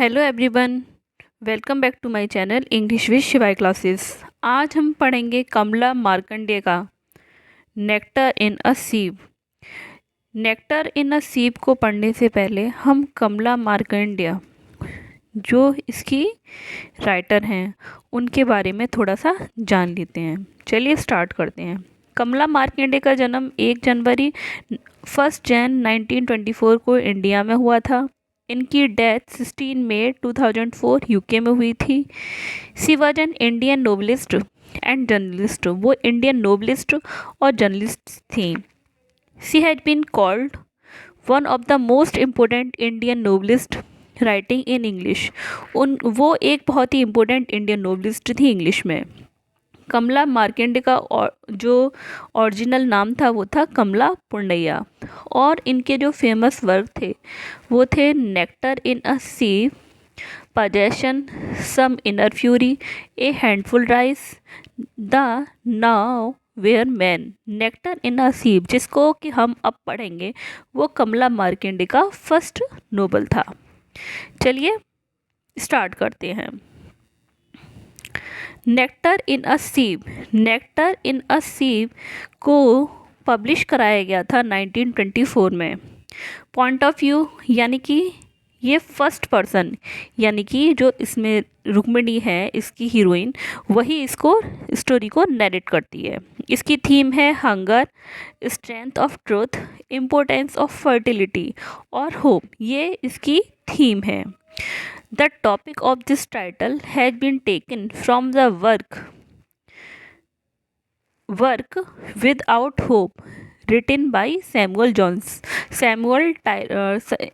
Hello everyone, welcome back to my channel English with Shivay classes. आज हम पढ़ेंगे कमला मार्कंडेय का nectar in a सीव। Nectar in a सीव को पढ़ने से पहले हम कमला मार्कंडेय जो इसकी राइटर हैं उनके बारे में थोड़ा सा जान लेते हैं। चलिए स्टार्ट करते हैं। कमला मार्कंडेय का जन्म 1 जन 1924 को इंडिया में हुआ था। इनकी डेथ 16 मई 2004 यूके में हुई थी। She was an Indian novelist and journalist. वो इंडियन नोवेलिस्ट और जर्नलिस्ट थी। She has been called one of the most important Indian novelist writing in English. वो एक बहुत ही इम्पोर्टेंट इंडियन नोवेलिस्ट थी इंग्लिश में। कमला मार्कंडेय का जो ओरिजिनल नाम था वो था कमला पुंडैया। और इनके जो फेमस वर्क थे वो थे nectar in a sieve, possession, some inner fury, a handful rice, the nowhere man. Nectar in a sieve जिसको कि हम अब पढ़ेंगे वो कमला मार्कंडेय का फर्स्ट नोवेल था। चलिए स्टार्ट करते हैं। Nectar in a सीव। Nectar in a सीव को पब्लिश कराया गया था 1924 में। पॉइंट ऑफ व्यू यानी कि ये फर्स्ट पर्सन यानी कि जो इसमें रुक्मिणी है इसकी हीरोइन वही इसको स्टोरी को नरेट करती है। इसकी थीम है hunger, strength of truth, importance of fertility और होप। ये इसकी थीम है। The topic of this title has been taken from the work Without Hope written by Samuel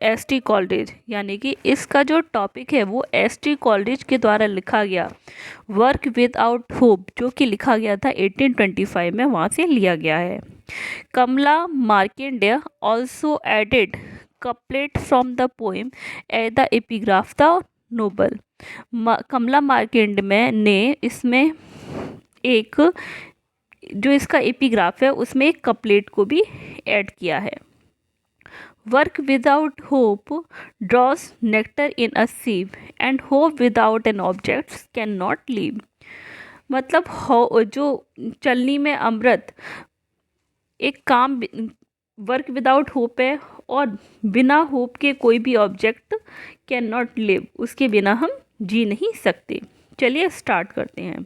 ST. Coleridge. यानी कि इसका जो टॉपिक है वो एस.टी. कॉलरिज के द्वारा लिखा गया वर्क विदाउट होप जो कि लिखा गया था 1825 में, वहाँ से लिया गया है। Kamala Markandaya also added couplet from the poem at the epigraph the novel. Kamala Markandaya ने इसमें एक जो इसका एपिग्राफ है उसमें एक कपलेट को भी ऐड किया है। Work without hope draws nectar in a sieve and hope without an object can not live. मतलब जो चलनी में अमृत एक काम वर्क विदाउट होप है और बिना होप के कोई भी ऑब्जेक्ट कैन नॉट लिव, उसके बिना हम जी नहीं सकते। चलिए स्टार्ट करते हैं।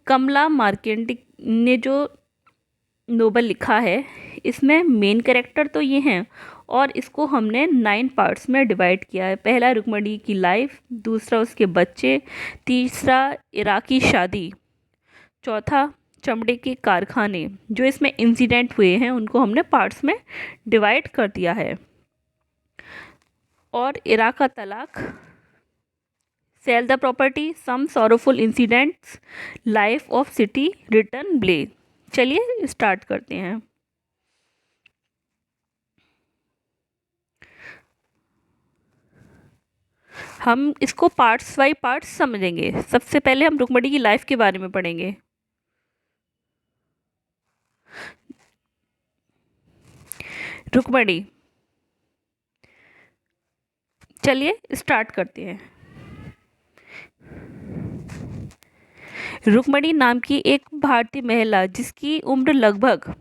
कमला मार्कंडेय ने जो नोवेल लिखा है इसमें मेन कैरेक्टर तो ये हैं और इसको हमने 9 पार्ट्स में डिवाइड किया है। पहला रुक्मिणी की लाइफ, दूसरा उसके बच्चे, तीसरा इराकी शादी, चौथा चमड़े के कारखाने। जो इसमें इंसिडेंट हुए हैं उनको हमने पार्ट्स में डिवाइड कर दिया है। और इरा का तलाक, sell the property, some sorrowful incidents, life of city, return ब्ले। चलिए स्टार्ट करते हैं। हम इसको पार्ट्स बाई पार्ट्स समझेंगे। सबसे पहले हम रुक्मिणी की लाइफ के बारे में पढ़ेंगे। रुक्मिणी, चलिए स्टार्ट करते हैं। रुक्मिणी नाम की एक भारतीय महिला जिसकी उम्र लगभग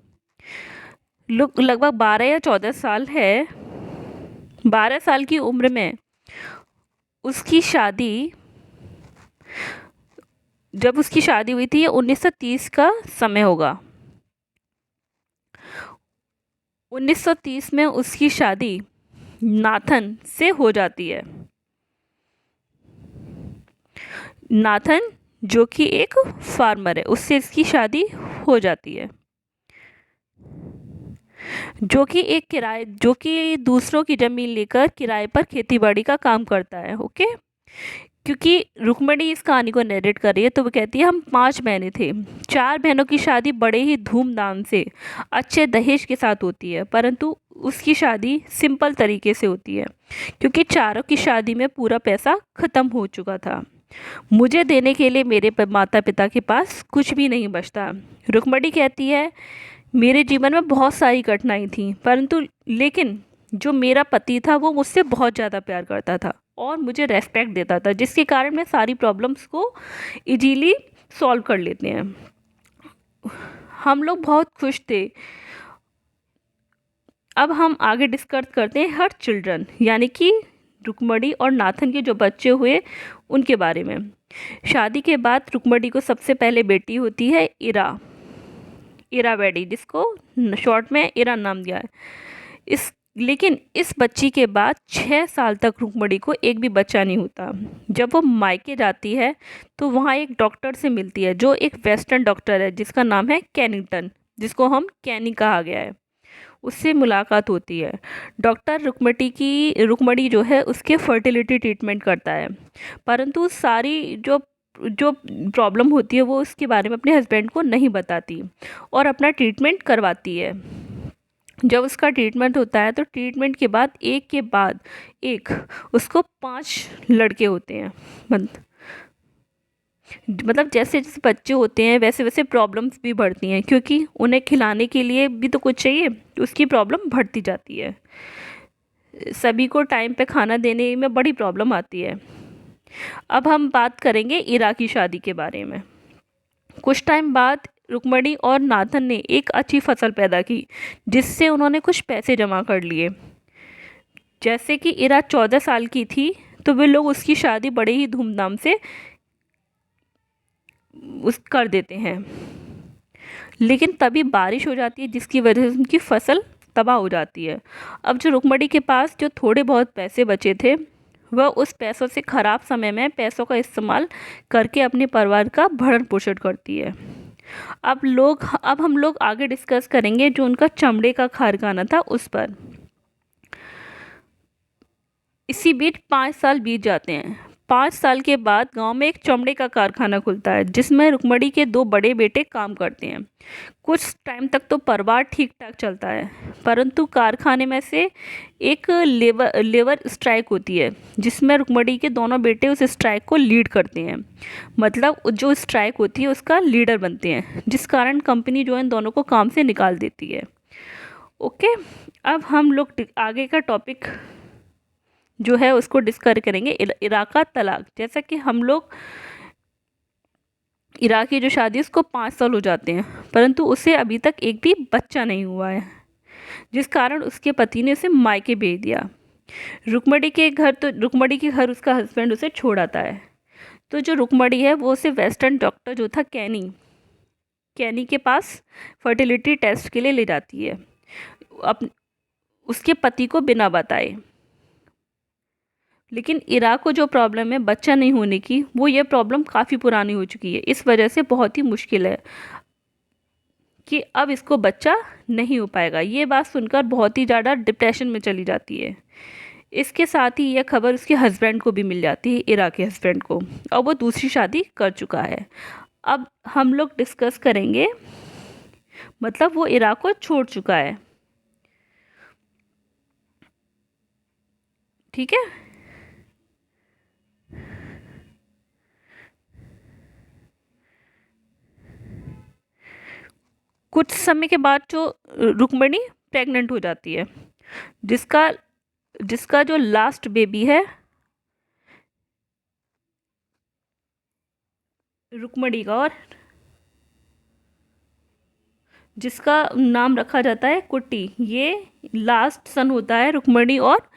12 या 14 साल है। 12 साल की उम्र में उसकी शादी, जब उसकी शादी हुई थी ये 1930 का समय होगा। 1930 में उसकी शादी नाथन से हो जाती है। नाथन जो कि एक फार्मर है उससे इसकी शादी हो जाती है, जो कि दूसरों की ज़मीन लेकर किराए पर खेतीबाड़ी का काम करता है। ओके, क्योंकि रुक्मिणी इस कहानी को नरेट कर रही है तो वो कहती है हम 5 बहनें थे। 4 बहनों की शादी बड़े ही धूमधाम से अच्छे दहेज के साथ होती है, परंतु उसकी शादी सिंपल तरीके से होती है क्योंकि चारों की शादी में पूरा पैसा ख़त्म हो चुका था। मुझे देने के लिए मेरे माता पिता के पास कुछ भी नहीं बचता। रुक्मिणी कहती है मेरे जीवन में बहुत सारी कठिनाई थी, परंतु लेकिन जो मेरा पति था वो मुझसे बहुत ज़्यादा प्यार करता था और मुझे रेस्पेक्ट देता था, जिसके कारण मैं सारी प्रॉब्लम्स को इजीली सॉल्व कर लेते हैं। हम लोग बहुत खुश थे। अब हम आगे डिस्कस करते हैं हर चिल्ड्रन, यानी कि रुक्मणी और नाथन के जो बच्चे हुए उनके बारे में। शादी के बाद रुक्मणी को सबसे पहले बेटी होती है इरा, इरावदी, जिसको शॉर्ट में इरा नाम दिया है। लेकिन इस बच्ची के बाद 6 साल तक रुक्मणी को एक भी बच्चा नहीं होता। जब वो मायके जाती है तो वहाँ एक डॉक्टर से मिलती है, जो एक वेस्टर्न डॉक्टर है जिसका नाम है कैनिंगटन, जिसको हम कैनी कहा गया है। उससे मुलाकात होती है। डॉक्टर रुक्मणी जो है उसके फर्टिलिटी ट्रीटमेंट करता है, परंतु सारी जो जो प्रॉब्लम होती है वो उसके बारे में अपने हस्बैंड को नहीं बताती और अपना ट्रीटमेंट करवाती है। जब उसका ट्रीटमेंट होता है तो ट्रीटमेंट के बाद एक उसको 5 लड़के होते हैं। मतलब जैसे जैसे बच्चे होते हैं वैसे वैसे प्रॉब्लम्स भी बढ़ती हैं, क्योंकि उन्हें खिलाने के लिए भी तो कुछ चाहिए, तो उसकी प्रॉब्लम बढ़ती जाती है। सभी को टाइम पे खाना देने में बड़ी प्रॉब्लम आती है। अब हम बात करेंगे इरा की शादी के बारे में। कुछ टाइम बाद रुक्मणी और नाथन ने एक अच्छी फसल पैदा की, जिससे उन्होंने कुछ पैसे जमा कर लिए। जैसे कि इरा 14 साल की थी तो वे लोग उसकी शादी बड़े ही धूमधाम से कर देते हैं। लेकिन तभी बारिश हो जाती है, जिसकी वजह से उनकी फसल तबाह हो जाती है। अब जो रुक्मणी के पास जो थोड़े बहुत पैसे बचे थे, वह उस पैसों से ख़राब समय में पैसों का इस्तेमाल करके अपने परिवार का भरण पोषण करती है। अब हम लोग आगे डिस्कस करेंगे जो उनका चमड़े का कारखाना था उस पर। इसी बीच 5 साल बीत जाते हैं। 5 साल के बाद गांव में एक चमड़े का कारखाना खुलता है, जिसमें रुक्मणी के 2 बड़े बेटे काम करते हैं। कुछ टाइम तक तो परिवार ठीक ठाक चलता है, परंतु कारखाने में से एक लेबर स्ट्राइक होती है, जिसमें रुक्मणी के दोनों बेटे उस स्ट्राइक को लीड करते हैं। मतलब जो स्ट्राइक होती है उसका लीडर बनते हैं, जिस कारण कंपनी जो है इन दोनों को काम से निकाल देती है। ओके, अब हम लोग आगे का टॉपिक जो है उसको डिस्कस करेंगे, इराक का तलाक। जैसा कि हम लोग इराक की जो शादी उसको 5 साल हो जाते हैं, परंतु उसे अभी तक एक भी बच्चा नहीं हुआ है, जिस कारण उसके पति ने उसे मायके भेज दिया। रुक्मणी के घर उसका हस्बैंड उसे छोड़ आता है। तो जो रुक्मणी है वो उसे वेस्टर्न डॉक्टर जो था कैनी के पास फर्टिलिटी टेस्ट के लिए ले जाती है, उसके पति को बिना बताए। लेकिन इरा को जो प्रॉब्लम है बच्चा नहीं होने की, वो ये प्रॉब्लम काफ़ी पुरानी हो चुकी है। इस वजह से बहुत ही मुश्किल है कि अब इसको बच्चा नहीं हो पाएगा। ये बात सुनकर बहुत ही ज़्यादा डिप्रेशन में चली जाती है। इसके साथ ही यह खबर उसके हस्बैंड को भी मिल जाती है, इरा के हस्बैंड को, और वो दूसरी शादी कर चुका है। अब हम लोग डिस्कस करेंगे, मतलब वो इरा को छोड़ चुका है। ठीक है। कुछ समय के बाद जो रुक्मणी प्रेग्नेंट हो जाती है, जिसका जो लास्ट बेबी है रुक्मणी का, और जिसका नाम रखा जाता है कुट्टी। ये लास्ट सन होता है रुक्मणी और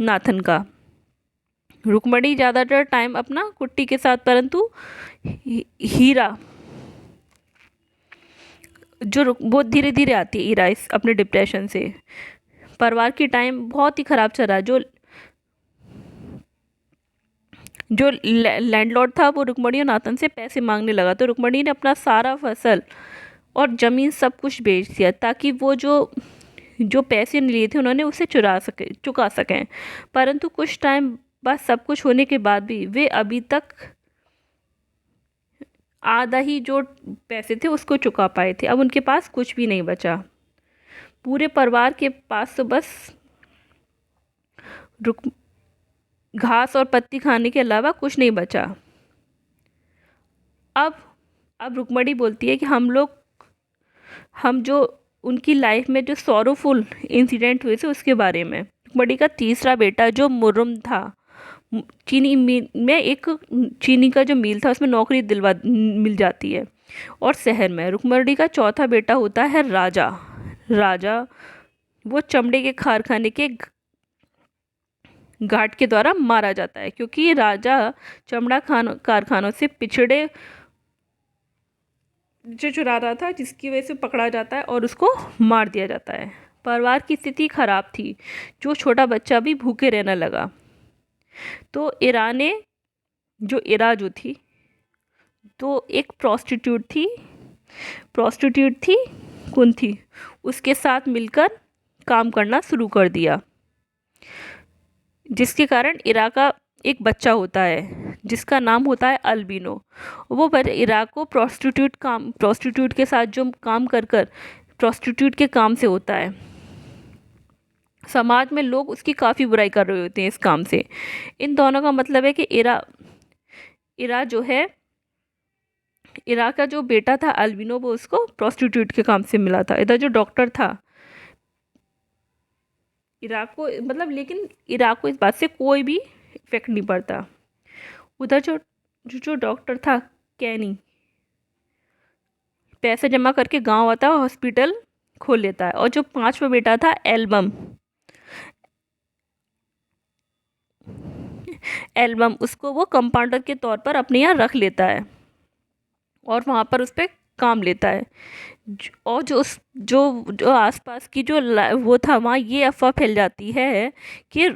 नाथन का। रुक्मणी ज़्यादातर टाइम अपना कुट्टी के साथ, परंतु हीरा बहुत धीरे धीरे आती है हीरा इस अपने डिप्रेशन से। परिवार की टाइम बहुत ही ख़राब चल रहा है। जो लैंडलॉर्ड था वो रुक्मणी और नाथन से पैसे मांगने लगा, तो रुक्मणी ने अपना सारा फसल और ज़मीन सब कुछ बेच दिया, ताकि वो जो पैसे लिए थे उन्होंने उसे चुका सकें। परंतु कुछ टाइम बाद सब कुछ होने के बाद भी वे अभी तक आधा ही जो पैसे थे उसको चुका पाए थे। अब उनके पास कुछ भी नहीं बचा। पूरे परिवार के पास तो बस घास और पत्ती खाने के अलावा कुछ नहीं बचा। अब रुक्मणी बोलती है कि हम जो उनकी लाइफ में जो सॉरोफुल इंसिडेंट हुए थे उसके बारे में। रुक्मणी का तीसरा बेटा जो मुर्रम था चीनी मिल में एक चीनी का जो मिल था उसमें नौकरी दिलवा मिल जाती है। और शहर में रुक्मणी का चौथा बेटा होता है राजा। राजा वो चमड़े के कारखाने के घाट के द्वारा मारा जाता है, क्योंकि राजा चमड़ा खान कारखानों से पिछड़े जो चुरा रहा था, जिसकी वजह से पकड़ा जाता है और उसको मार दिया जाता है। परिवार की स्थिति खराब थी, जो छोटा बच्चा भी भूखे रहने लगा। तो इरा ने जो इरा जो थी तो एक प्रोस्टिट्यूट थी कुंती, उसके साथ मिलकर काम करना शुरू कर दिया, जिसके कारण इरा का एक बच्चा होता है जिसका नाम होता है अल्बिनो। वो इरा को प्रोस्टिट्यूट के साथ जो काम कर कर प्रोस्टिट्यूट के काम से होता है। समाज में लोग उसकी काफ़ी बुराई कर रहे होते हैं इस काम से। इन दोनों का मतलब है कि इरा जो है, इरा का जो बेटा था अल्बिनो, वो उसको प्रोस्टिट्यूट के काम से मिला था। इधर जो डॉक्टर था इरा को मतलब, लेकिन इरा को इस बात से कोई भी इफेक्ट नहीं पड़ता। उधर जो डॉक्टर था कैनी, पैसे जमा करके गांव आता है, हॉस्पिटल खोल लेता है। और जो पांचवा बेटा था एल्बम, उसको वो कंपाउंडर के तौर पर अपने यहाँ रख लेता है और वहाँ पर उस पर काम लेता है। और जो आसपास की जो वो था वहाँ ये अफवाह फैल जाती है कि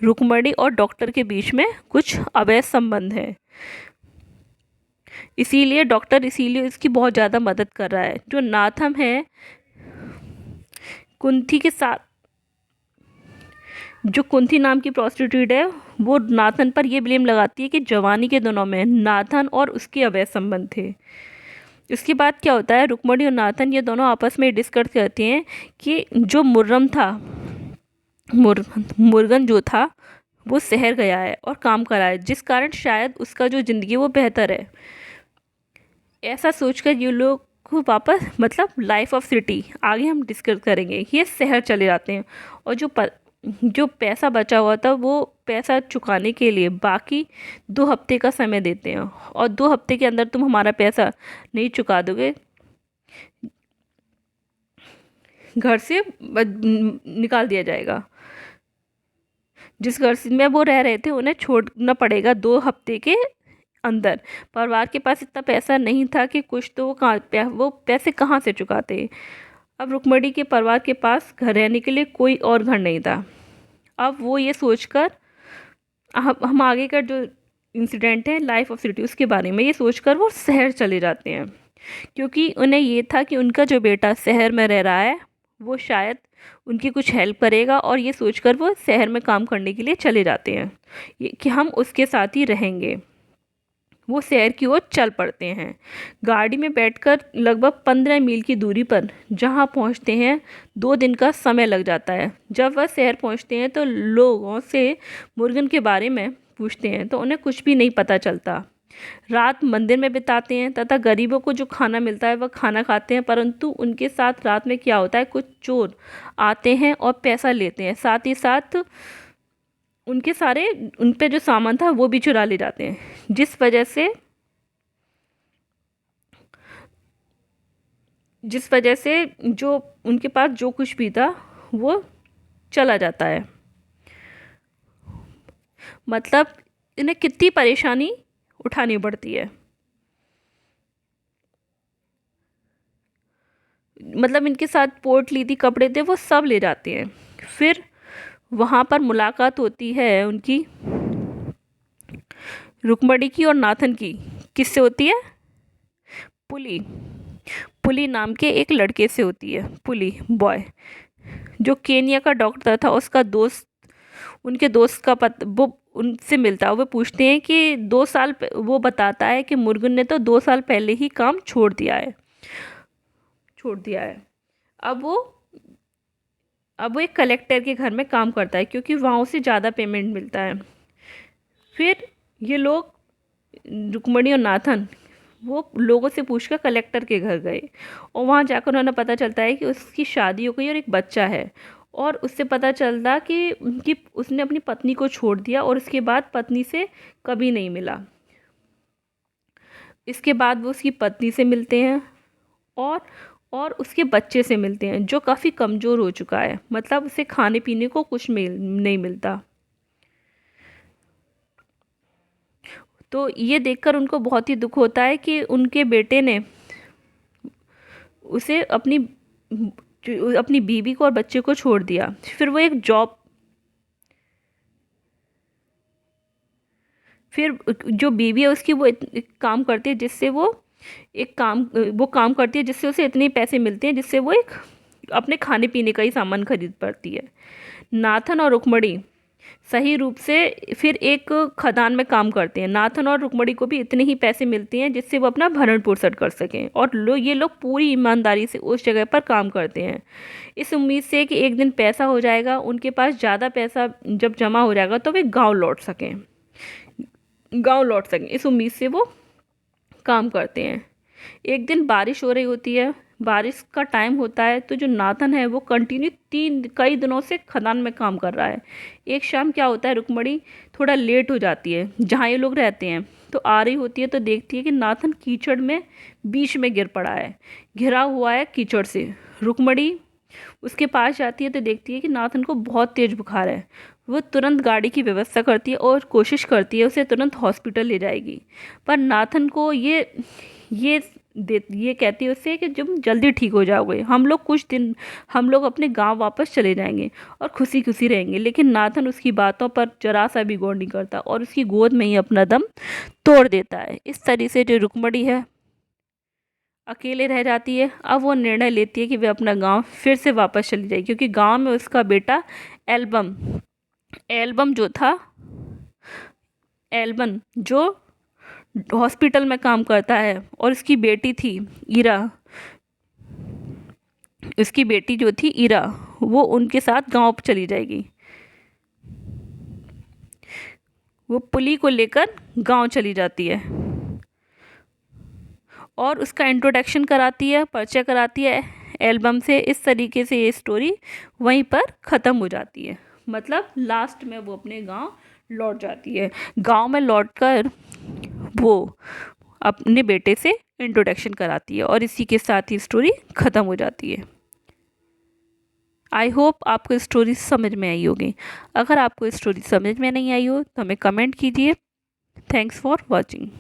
रुक्मणी और डॉक्टर के बीच में कुछ अवैध संबंध है, इसीलिए डॉक्टर इसकी बहुत ज़्यादा मदद कर रहा है। जो नाथम है कुंती के साथ, जो कुंती नाम की प्रोस्टिट्यूट है, वो नाथन पर यह ब्लेम लगाती है कि जवानी के दिनों में नाथन और उसके अवैध संबंध थे। इसके बाद क्या होता है, रुक्मणी और नाथन ये दोनों आपस में डिस्कस करते हैं कि जो मुर्गन जो था वो शहर गया है और काम करा है, जिस कारण शायद उसका जो ज़िंदगी वो बेहतर है। ऐसा सोचकर ये लोग को वापस मतलब लाइफ ऑफ सिटी आगे हम डिस्कस करेंगे, ये शहर चले जाते हैं। और जो पैसा बचा हुआ था वो पैसा चुकाने के लिए बाकी 2 हफ्ते का समय देते हैं, और 2 हफ्ते के अंदर तुम हमारा पैसा नहीं चुका दोगे, घर से निकाल दिया जाएगा। जिस घर में वो रह रहे थे उन्हें छोड़ना पड़ेगा 2 हफ्ते के अंदर। परिवार के पास इतना पैसा नहीं था कि कुछ तो वो पैसे कहाँ से चुकाते। अब रुक्मणी के परिवार के पास घर रहने के लिए कोई और घर नहीं था। अब वो ये सोचकर, हम आगे का जो इंसिडेंट है लाइफ ऑफ सिटी उसके बारे में ये सोचकर वो शहर चले जाते हैं, क्योंकि उन्हें ये था कि उनका जो बेटा शहर में रह रहा है वो शायद उनकी कुछ हेल्प करेगा, और ये सोचकर वो शहर में काम करने के लिए चले जाते हैं कि हम उसके साथ ही रहेंगे। वो शहर की ओर चल पड़ते हैं। गाड़ी में बैठकर लगभग 15 मील की दूरी पर जहाँ पहुँचते हैं 2 दिन का समय लग जाता है। जब वह शहर पहुँचते हैं तो लोगों से मुर्गन के बारे में पूछते हैं तो उन्हें कुछ भी नहीं पता चलता। रात मंदिर में बिताते हैं तथा गरीबों को जो खाना मिलता है वह खाना खाते हैं, परंतु उनके साथ रात में क्या होता है, कुछ चोर आते हैं और पैसा लेते हैं, साथ ही साथ उनके सारे उन पे जो सामान था वो भी चुरा ले जाते हैं, जिस वजह से जो उनके पास जो कुछ भी था वो चला जाता है। मतलब इन्हें कितनी परेशानी उठानी पड़ती है। मतलब इनके साथ पोर्ट ली थी, कपड़े थे, वो सब ले जाते हैं। फिर वहाँ पर मुलाकात होती है उनकी रुक्मणी की और नाथन की। किससे होती है? पुली नाम के एक लड़के से होती है, पुली बॉय, जो केनिया का डॉक्टर था। उसका दोस्त, उनके दोस्त का वो उनसे मिलता है। वो पूछते हैं कि 2 साल वो बताता है कि मुर्गन ने तो 2 साल पहले ही काम छोड़ दिया है। अब वो एक कलेक्टर के घर में काम करता है, क्योंकि वहाँ उसे ज़्यादा पेमेंट मिलता है। फिर ये लोग रुक्मणी और नाथन वो लोगों से पूछकर कलेक्टर के घर गए, और वहाँ जाकर उन्हें पता चलता है कि उसकी शादी हो गई और एक बच्चा है, और उससे पता चलता कि उसने अपनी पत्नी को छोड़ दिया और उसके बाद पत्नी से कभी नहीं मिला। इसके बाद वो उसकी पत्नी से मिलते हैं और उसके बच्चे से मिलते हैं जो काफ़ी कमज़ोर हो चुका है, मतलब उसे खाने पीने को कुछ नहीं मिलता। तो ये देखकर उनको बहुत ही दुख होता है कि उनके बेटे ने उसे अपनी बीवी को और बच्चे को छोड़ दिया। फिर जो बीवी है उसकी वो एक काम करती है जिससे वो काम करती है जिससे उसे इतने पैसे मिलते हैं जिससे वो एक अपने खाने पीने का ही सामान खरीद पाती है। नाथन और रुक्मणी सही रूप से फिर एक खदान में काम करते हैं। नाथन और रुक्मणी को भी इतने ही पैसे मिलते हैं जिससे वो अपना भरण पोषण कर सकें और ये लोग पूरी ईमानदारी से उस जगह पर काम करते हैं, इस उम्मीद से कि एक दिन पैसा हो जाएगा, उनके पास ज़्यादा पैसा जब जमा हो जाएगा तो वे गाँव लौट सकें, इस उम्मीद से वो काम करते हैं। एक दिन बारिश हो रही होती है, बारिश का टाइम होता है, तो जो नाथन है वो कंटिन्यू कई दिनों से खदान में काम कर रहा है। एक शाम क्या होता है, रुक्मणी थोड़ा लेट हो जाती है जहाँ ये लोग रहते हैं, तो आ रही होती है तो देखती है कि नाथन कीचड़ में बीच में गिर पड़ा है, घिरा हुआ है कीचड़ से। रुक्मणी उसके पास जाती है तो देखती है कि नाथन को बहुत तेज बुखार है। वो तुरंत गाड़ी की व्यवस्था करती है और कोशिश करती है उसे तुरंत हॉस्पिटल ले जाएगी, पर नाथन को ये कहती है उससे कि तुम जल्दी ठीक हो जाओगे, हम लोग अपने गांव वापस चले जाएंगे और खुशी खुशी रहेंगे। लेकिन नाथन उसकी बातों पर जरा सा भी गौर नहीं करता और उसकी गोद में ही अपना दम तोड़ देता है। इस तरह से जो रुक्मणी है अकेले रह जाती है। अब वो निर्णय लेती है कि वे अपना गांव फिर से वापस चली जाएगी, क्योंकि गांव में उसका बेटा एल्बम एल्बम जो था एल्बन जो हॉस्पिटल में काम करता है, और उसकी बेटी थी ईरा, उसकी बेटी जो थी ईरा, वो उनके साथ गांव चली जाएगी। वो पुली को लेकर गांव चली जाती है और उसका इंट्रोडक्शन कराती है, परिचय कराती है एल्बम से। इस तरीके से ये स्टोरी वहीं पर ख़त्म हो जाती है। मतलब लास्ट में वो अपने गांव लौट जाती है। गांव में लौटकर वो अपने बेटे से इंट्रोडक्शन कराती है और इसी के साथ ही स्टोरी ख़त्म हो जाती है। आई होप आपको स्टोरी समझ में आई होगी। अगर आपको स्टोरी समझ में नहीं आई हो तो हमें कमेंट कीजिए। Thanks for watching.